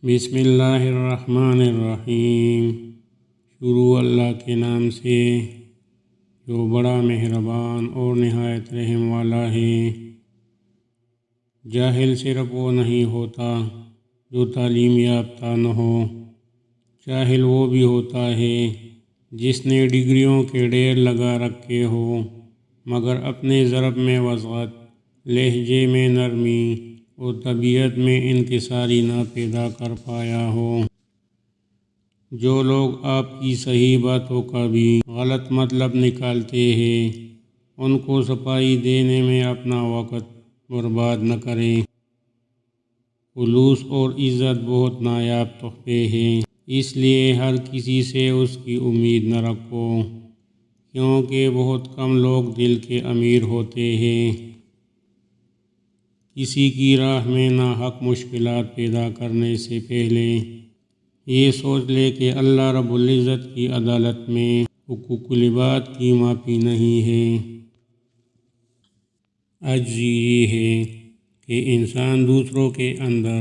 بسم اللہ الرحمن الرحیم۔ شروع اللہ کے نام سے جو بڑا مہربان اور نہایت رحم والا ہے۔ جاہل صرف وہ نہیں ہوتا جو تعلیم یافتہ نہ ہو، جاہل وہ بھی ہوتا ہے جس نے ڈگریوں کے ڈھیر لگا رکھے ہو مگر اپنے ضرب میں وسعت، لہجے میں نرمی اور طبیعت میں انکساری نہ پیدا کر پایا ہو۔ جو لوگ آپ کی صحیح باتوں کا بھی غلط مطلب نکالتے ہیں، ان کو صفائی دینے میں اپنا وقت برباد نہ کریں۔ خلوص اور عزت بہت نایاب تحفے ہیں، اس لیے ہر کسی سے اس کی امید نہ رکھو، کیونکہ بہت کم لوگ دل کے امیر ہوتے ہیں۔ کسی کی راہ میں ناحق مشکلات پیدا کرنے سے پہلے یہ سوچ لے کہ اللہ رب العزت کی عدالت میں حقوق العباد کی معافی نہیں ہے۔ عجزی یہ ہے کہ انسان دوسروں کے اندر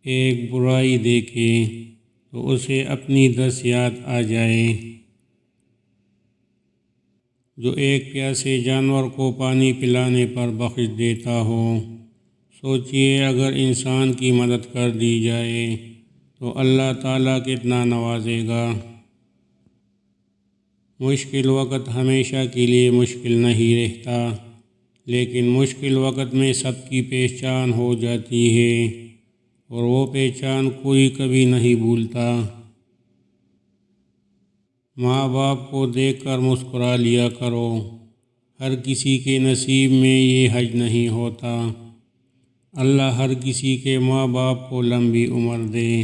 ایک برائی دیکھے تو اسے اپنی 10 یاد آ جائے۔ جو ایک پیاسے جانور کو پانی پلانے پر بخش دیتا ہو، سوچئے اگر انسان کی مدد کر دی جائے تو اللہ تعالیٰ کتنا نوازے گا۔ مشکل وقت ہمیشہ کے لیے مشکل نہیں رہتا، لیکن مشکل وقت میں سب کی پہچان ہو جاتی ہے اور وہ پہچان کوئی کبھی نہیں بھولتا۔ ماں باپ کو دیکھ کر مسکرا لیا کرو، ہر کسی کے نصیب میں یہ حج نہیں ہوتا۔ اللہ ہر کسی کے ماں باپ کو لمبی عمر دے۔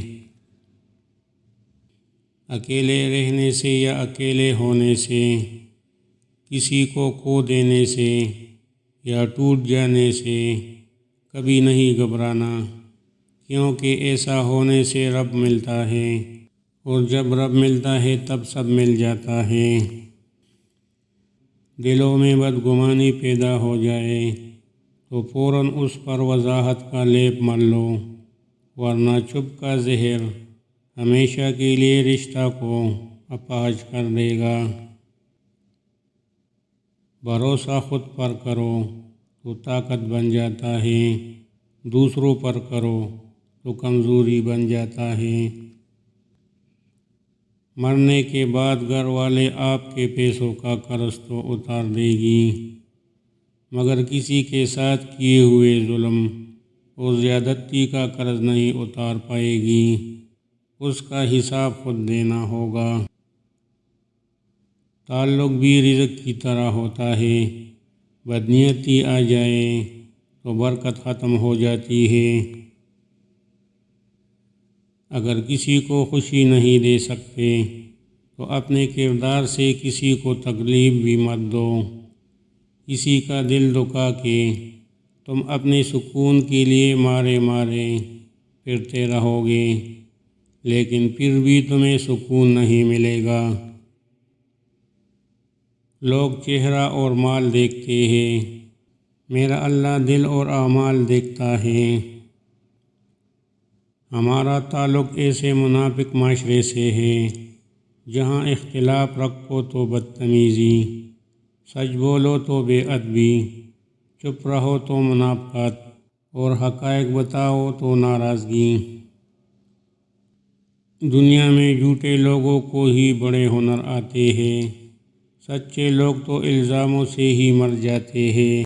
اکیلے رہنے سے یا اکیلے ہونے سے، کسی کو کھو دینے سے یا ٹوٹ جانے سے کبھی نہیں گھبرانا، کیونکہ ایسا ہونے سے رب ملتا ہے، اور جب رب ملتا ہے تب سب مل جاتا ہے۔ دلوں میں بدگمانی پیدا ہو جائے تو فوراً اس پر وضاحت کا لیپ مل لو، ورنہ چپ کا زہر ہمیشہ کے لیے رشتہ کو اپاہج کر دے گا۔ بھروسہ خود پر کرو تو طاقت بن جاتا ہے، دوسروں پر کرو تو کمزوری بن جاتا ہے۔ مرنے کے بعد گھر والے آپ کے پیسوں کا قرض تو اتار دے گی، مگر کسی کے ساتھ کیے ہوئے ظلم اور زیادتی کا قرض نہیں اتار پائے گی، اس کا حساب خود دینا ہوگا۔ تعلق بھی رزق کی طرح ہوتا ہے، بدنیتی آ جائے تو برکت ختم ہو جاتی ہے۔ اگر کسی کو خوشی نہیں دے سکتے تو اپنے کردار سے کسی کو تکلیف بھی مت دو۔ کسی کا دل دکھا کے تم اپنے سکون کے لیے مارے پھرتے رہو گے، لیکن پھر بھی تمہیں سکون نہیں ملے گا۔ لوگ چہرہ اور مال دیکھتے ہیں، میرا اللہ دل اور اعمال دیکھتا ہے۔ ہمارا تعلق ایسے منافق معاشرے سے ہے جہاں اختلاف رکھو تو بدتمیزی، سچ بولو تو بے ادبی، چپ رہو تو منافقت، اور حقائق بتاؤ تو ناراضگی۔ دنیا میں جھوٹے لوگوں کو ہی بڑے ہنر آتے ہیں، سچے لوگ تو الزاموں سے ہی مر جاتے ہیں۔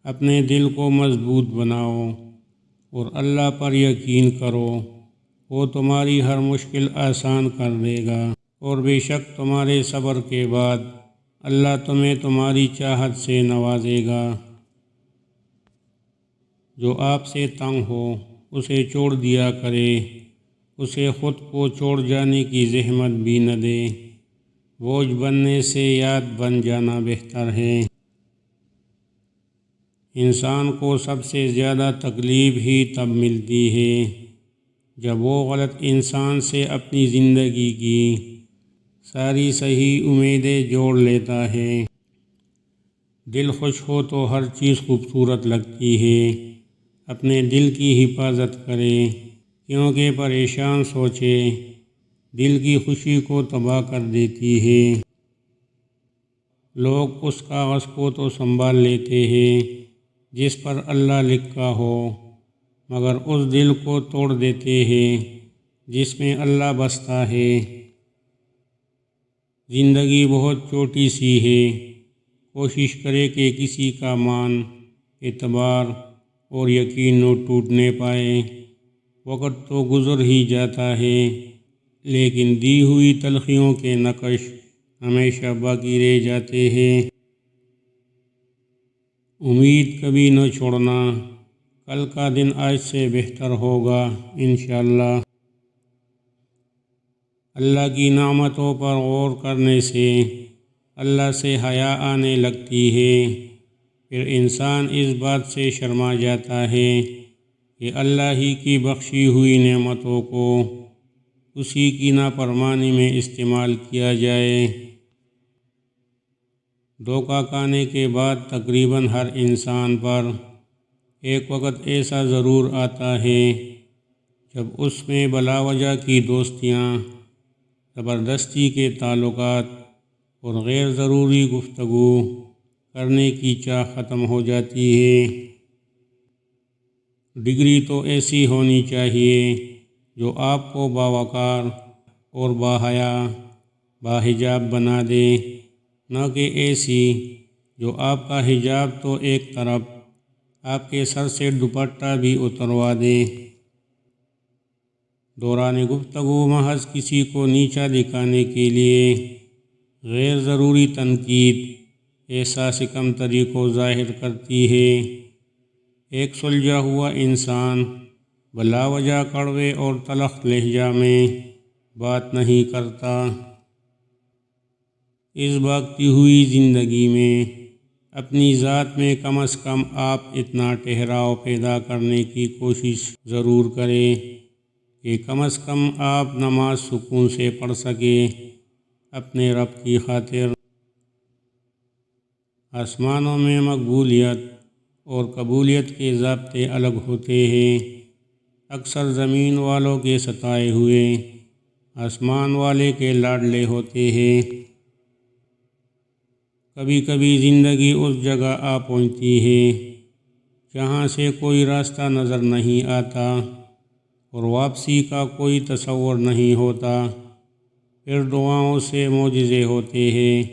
اپنے دل کو مضبوط بناؤ اور اللہ پر یقین کرو، وہ تمہاری ہر مشکل آسان کر دے گا، اور بے شک تمہارے صبر کے بعد اللہ تمہیں تمہاری چاہت سے نوازے گا۔ جو آپ سے تنگ ہو اسے چھوڑ دیا کرے، اسے خود کو چھوڑ جانے کی زحمت بھی نہ دے، بوجھ بننے سے یاد بن جانا بہتر ہے۔ انسان کو سب سے زیادہ تکلیف ہی تب ملتی ہے جب وہ غلط انسان سے اپنی زندگی کی ساری صحیح امیدیں جوڑ لیتا ہے۔ دل خوش ہو تو ہر چیز خوبصورت لگتی ہے، اپنے دل کی حفاظت کرے، کیونکہ پریشان سوچیں دل کی خوشی کو تباہ کر دیتی ہے۔ لوگ اس کاغذ کو تو سنبھال لیتے ہیں جس پر اللہ لکھا ہو، مگر اس دل کو توڑ دیتے ہیں جس میں اللہ بستا ہے۔ زندگی بہت چھوٹی سی ہے، کوشش کرے کہ کسی کا مان، اعتبار اور یقین نہ ٹوٹنے پائے۔ وقت تو گزر ہی جاتا ہے، لیکن دی ہوئی تلخیوں کے نقش ہمیشہ باقی رہ جاتے ہیں۔ امید کبھی نہ چھوڑنا، کل کا دن آج سے بہتر ہوگا انشاءاللہ۔ اللہ کی نعمتوں پر غور کرنے سے اللہ سے حیا آنے لگتی ہے، پھر انسان اس بات سے شرما جاتا ہے کہ اللہ ہی کی بخشی ہوئی نعمتوں کو اسی کی نافرمانی میں استعمال کیا جائے۔ دھوکہ کھانے کے بعد تقریباً ہر انسان پر ایک وقت ایسا ضرور آتا ہے جب اس میں بلا وجہ کی دوستیاں، زبردستی کے تعلقات اور غیر ضروری گفتگو کرنے کی چاہ ختم ہو جاتی ہے۔ ڈگری تو ایسی ہونی چاہیے جو آپ کو باوقار اور باحیا، باحجاب بنا دے، نہ کہ ایسی جو آپ کا حجاب تو ایک طرف، آپ کے سر سے دوپٹہ بھی اتروا دے۔ دوران گفتگو محض کسی کو نیچا دکھانے کے لیے غیر ضروری تنقید احساس کمتری کو ظاہر کرتی ہے۔ ایک سلجھا ہوا انسان بلا وجہ کڑوے اور تلخ لہجہ میں بات نہیں کرتا۔ اس بھاگتی ہوئی زندگی میں اپنی ذات میں کم از کم آپ اتنا ٹھہراؤ پیدا کرنے کی کوشش ضرور کریں کہ کم از کم آپ نماز سکون سے پڑھ سکیں اپنے رب کی خاطر۔ آسمانوں میں مقبولیت اور قبولیت کے ضابطے الگ ہوتے ہیں۔ اکثر زمین والوں کے ستائے ہوئے آسمان والے کے لاڈلے ہوتے ہیں۔ کبھی کبھی زندگی اس جگہ آ پہنچتی ہے جہاں سے کوئی راستہ نظر نہیں آتا اور واپسی کا کوئی تصور نہیں ہوتا۔ پھر دعاؤں سے معجزے ہوتے ہیں،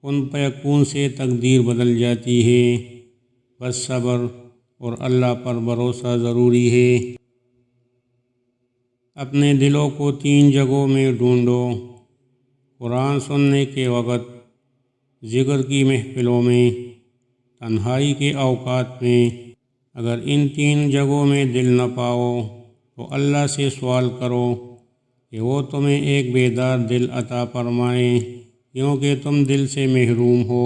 کن فیکون سے تقدیر بدل جاتی ہے۔ بس صبر اور اللہ پر بھروسہ ضروری ہے۔ اپنے دلوں کو 3 جگہوں میں ڈھونڈو: قرآن سننے کے وقت، ذکر کی محفلوں میں، تنہائی کے اوقات میں۔ اگر ان 3 جگہوں میں دل نہ پاؤ تو اللہ سے سوال کرو کہ وہ تمہیں ایک بیدار دل عطا فرمائے، کیونکہ تم دل سے محروم ہو۔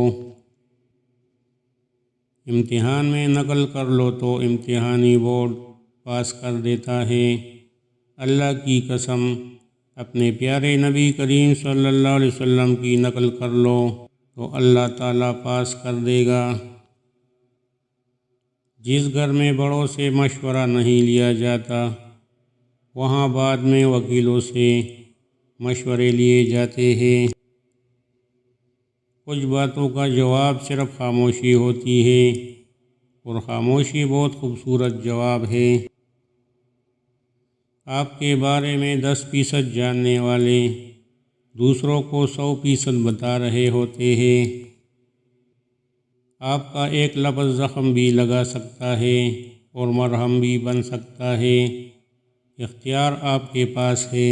امتحان میں نقل کر لو تو امتحانی بورڈ پاس کر دیتا ہے۔ اللہ کی قسم، اپنے پیارے نبی کریم صلی اللہ علیہ وسلم کی نقل کر لو تو اللہ تعالیٰ پاس کر دے گا۔ جس گھر میں بڑوں سے مشورہ نہیں لیا جاتا، وہاں بعد میں وکیلوں سے مشورے لیے جاتے ہیں۔ کچھ باتوں کا جواب صرف خاموشی ہوتی ہے، اور خاموشی بہت خوبصورت جواب ہے۔ آپ کے بارے میں 10% جاننے والے دوسروں کو 100% بتا رہے ہوتے ہیں۔ آپ کا ایک لفظ زخم بھی لگا سکتا ہے اور مرہم بھی بن سکتا ہے۔ اختیار آپ کے پاس ہے۔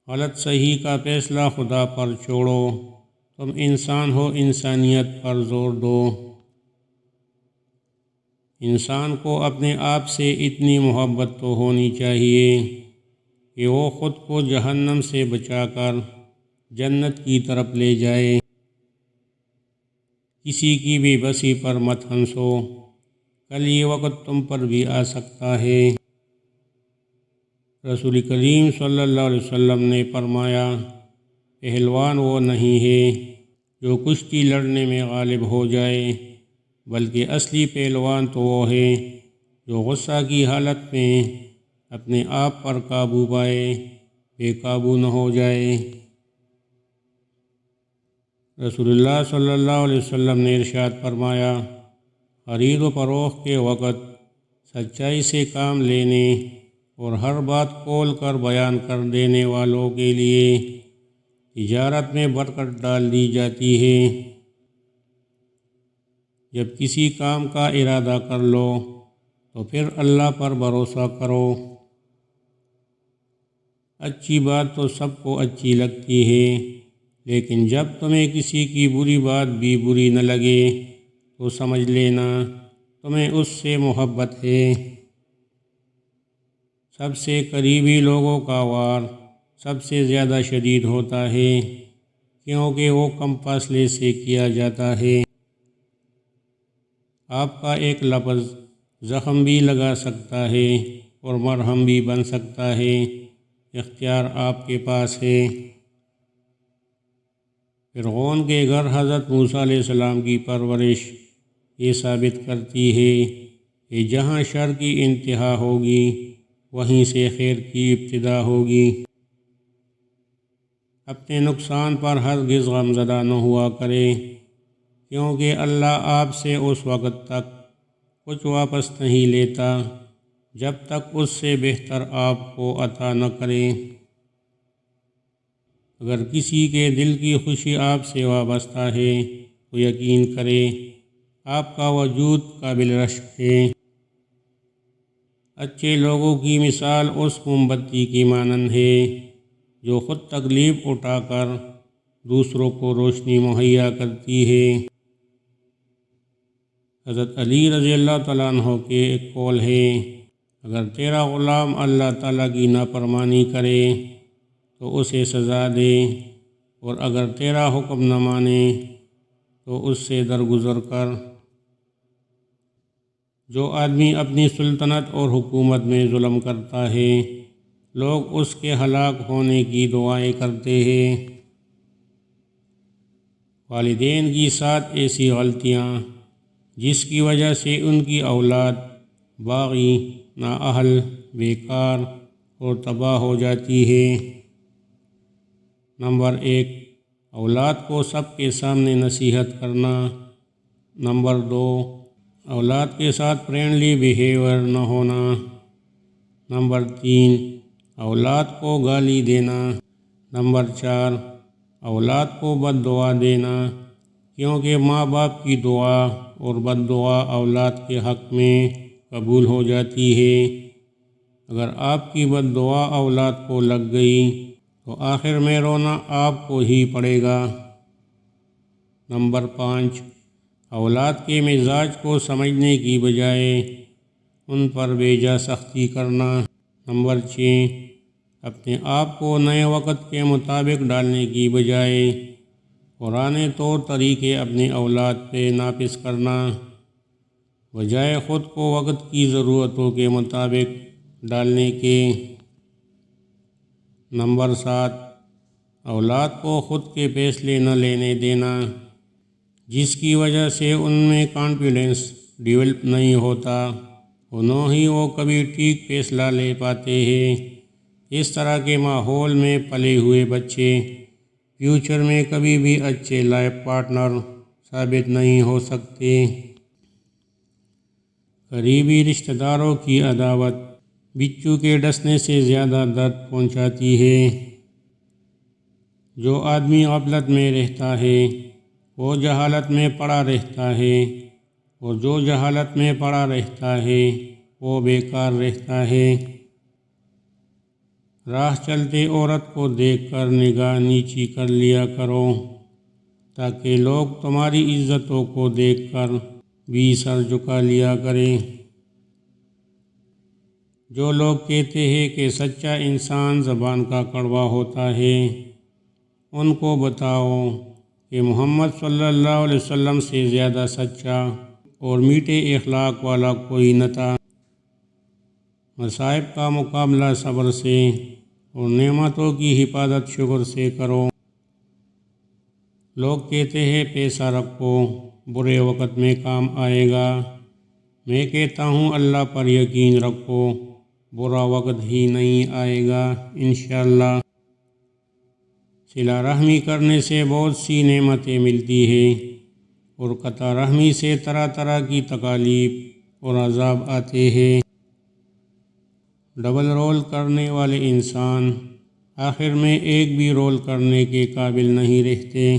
غلط صحیح کا فیصلہ خدا پر چھوڑو، تم انسان ہو، انسانیت پر زور دو۔ انسان کو اپنے آپ سے اتنی محبت تو ہونی چاہیے کہ وہ خود کو جہنم سے بچا کر جنت کی طرف لے جائے۔ کسی کی بھی بسی پر مت ہنسو، کل یہ وقت تم پر بھی آ سکتا ہے۔ رسول کریم صلی اللہ علیہ وسلم نے فرمایا، پہلوان وہ نہیں ہے جو کشتی لڑنے میں غالب ہو جائے، بلکہ اصلی پہلوان تو وہ ہے جو غصہ کی حالت میں اپنے آپ پر قابو پائے، بے قابو نہ ہو جائے۔ رسول اللہ صلی اللہ علیہ وسلم نے ارشاد فرمایا، خرید و فروخت کے وقت سچائی سے کام لینے اور ہر بات کھول کر بیان کر دینے والوں کے لیے تجارت میں برکت ڈال دی جاتی ہے۔ جب کسی کام کا ارادہ کر لو تو پھر اللہ پر بھروسہ کرو۔ اچھی بات تو سب کو اچھی لگتی ہے، لیکن جب تمہیں کسی کی بری بات بھی بری نہ لگے تو سمجھ لینا تمہیں اس سے محبت ہے۔ سب سے قریبی لوگوں کا وار سب سے زیادہ شدید ہوتا ہے، کیونکہ وہ کم فاصلے سے کیا جاتا ہے۔ آپ کا ایک لفظ زخم بھی لگا سکتا ہے اور مرہم بھی بن سکتا ہے، اختیار آپ کے پاس ہے۔ فرعون کے گھر حضرت موسیٰ علیہ السلام کی پرورش یہ ثابت کرتی ہے کہ جہاں شر کی انتہا ہوگی وہیں سے خیر کی ابتدا ہوگی۔ اپنے نقصان پر ہرگز غمزدہ نہ ہوا کرے، کیونکہ اللہ آپ سے اس وقت تک کچھ واپس نہیں لیتا جب تک اس سے بہتر آپ کو عطا نہ کرے۔ اگر کسی کے دل کی خوشی آپ سے وابستہ ہے تو یقین کرے آپ کا وجود قابل رشک ہے۔ اچھے لوگوں کی مثال اس موم بتی کی مانند ہے جو خود تکلیف اٹھا کر دوسروں کو روشنی مہیا کرتی ہے۔ حضرت علی رضی اللہ تعالیٰ عنہ کے ایک قول ہے، اگر تیرا غلام اللہ تعالیٰ کی نافرمانی کرے تو اسے سزا دے، اور اگر تیرا حکم نہ مانے تو اس سے درگزر کر۔ جو آدمی اپنی سلطنت اور حکومت میں ظلم کرتا ہے لوگ اس کے ہلاک ہونے کی دعائیں کرتے ہیں۔ والدین کی 7 ایسی غلطیاں جس کی وجہ سے ان کی اولاد باغی، نااہل، بیکار اور تباہ ہو جاتی ہے۔ نمبر 1، اولاد کو سب کے سامنے نصیحت کرنا۔ نمبر 2، اولاد کے ساتھ فرینڈلی بیہیویئر نہ ہونا۔ نمبر 3، اولاد کو گالی دینا۔ نمبر 4، اولاد کو بد دعا دینا، کیونکہ ماں باپ کی دعا اور بد دعا اولاد کے حق میں قبول ہو جاتی ہے۔ اگر آپ کی بد دعا اولاد کو لگ گئی تو آخر میں رونا آپ کو ہی پڑے گا۔ نمبر 5، اولاد کے مزاج کو سمجھنے کی بجائے ان پر بیجا سختی کرنا۔ نمبر 6، اپنے آپ کو نئے وقت کے مطابق ڈالنے کی بجائے پرانے طور طریقے اپنی اولاد پہ نافذ کرنا، بجائے خود کو وقت کی ضرورتوں کے مطابق ڈالنے کے۔ نمبر 7، اولاد کو خود کے فیصلے نہ لینے دینا، جس کی وجہ سے ان میں کانفیڈنس ڈیولپ نہیں ہوتا اور نہ ہی وہ کبھی ٹھیک فیصلہ لے پاتے ہیں۔ اس طرح کے ماحول میں پلے ہوئے بچے فیوچر میں کبھی بھی اچھے لائف پارٹنر ثابت نہیں ہو سکتے۔ قریبی رشتہ داروں کی عداوت بچھو کے ڈسنے سے زیادہ درد پہنچاتی ہے۔ جو آدمی غفلت میں رہتا ہے وہ جہالت میں پڑا رہتا ہے، اور جو جہالت میں پڑا رہتا ہے وہ بیکار رہتا ہے۔ راہ چلتے عورت کو دیکھ کر نگاہ نیچی کر لیا کرو، تاکہ لوگ تمہاری عزتوں کو دیکھ کر بھی سر جھکا لیا کریں۔ جو لوگ کہتے ہیں کہ سچا انسان زبان کا کڑوا ہوتا ہے، ان کو بتاؤ کہ محمد صلی اللہ علیہ وسلم سے زیادہ سچا اور میٹھے اخلاق والا کوئی نہ تھا۔ مصائب کا مقابلہ صبر سے اور نعمتوں کی حفاظت شکر سے کرو۔ لوگ کہتے ہیں پیسہ رکھو برے وقت میں کام آئے گا۔ میں کہتا ہوں اللہ پر یقین رکھو، برا وقت ہی نہیں آئے گا انشاءاللہ۔ صلہ رحمی کرنے سے بہت سی نعمتیں ملتی ہیں، اور قطع رحمی سے طرح طرح کی تکالیف اور عذاب آتے ہیں۔ ڈبل رول کرنے والے انسان آخر میں ایک بھی رول کرنے کے قابل نہیں رہتے۔